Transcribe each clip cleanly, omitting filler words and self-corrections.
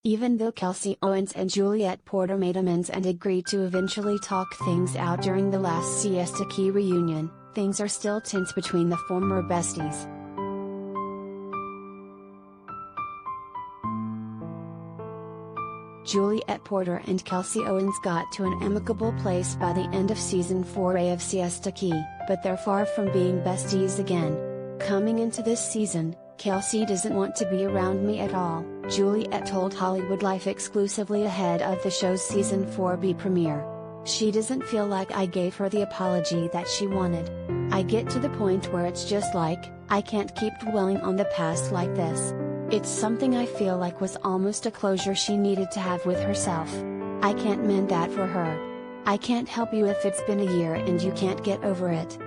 Even though Kelsey Owens and Juliette Porter made amends and agreed to eventually talk things out during the last Siesta Key reunion, things are still tense between the former besties. Juliette Porter and Kelsey Owens got to an amicable place by the end of season 4A of Siesta Key, but they're far from being besties again. Coming into this season, Kelsey doesn't want to be around me at all, Juliette told HollywoodLife Exclusively ahead of the show's season 4B premiere. She doesn't feel like I gave her the apology that she wanted. I get to the point where it's just like, I can't keep dwelling on the past like this. It's something I feel like was almost a closure she needed to have with herself. I can't mend that for her. I can't help you if it's been a year and you can't get over it.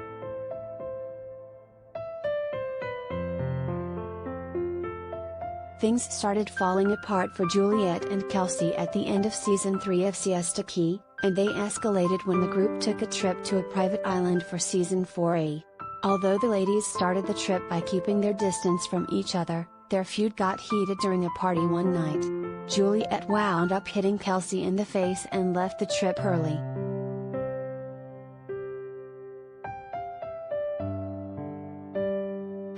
Things started falling apart for Juliette and Kelsey at the end of season 3 of Siesta Key, and they escalated when the group took a trip to a private island for season 4A. Although the ladies started the trip by keeping their distance from each other, their feud got heated during a party one night. Juliette wound up hitting Kelsey in the face and left the trip early.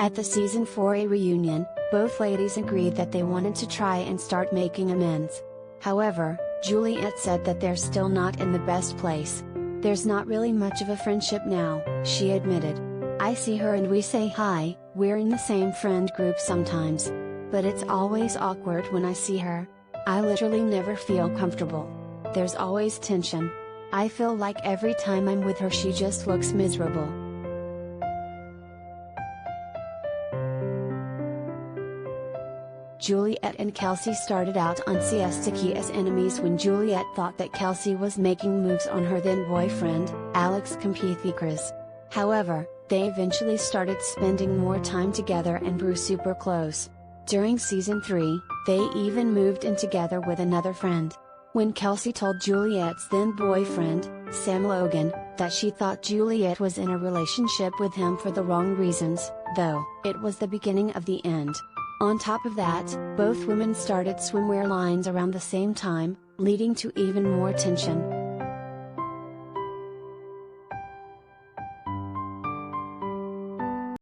At the season 4A reunion, both ladies agreed that they wanted to try and start making amends. However, Juliette said that they're still not in the best place. There's not really much of a friendship now, she admitted. I see her and we say hi, we're in the same friend group sometimes. But it's always awkward when I see her. I literally never feel comfortable. There's always tension. I feel like every time I'm with her she just looks miserable. Juliette and Kelsey started out on Siesta Key as enemies when Juliette thought that Kelsey was making moves on her then boyfriend, Alex Compethicres. However, they eventually started spending more time together and grew super close. During season 3, they even moved in together with another friend. When Kelsey told Juliette's then boyfriend, Sam Logan, that she thought Juliette was in a relationship with him for the wrong reasons, though, it was the beginning of the end. On top of that, both women started swimwear lines around the same time, leading to even more tension.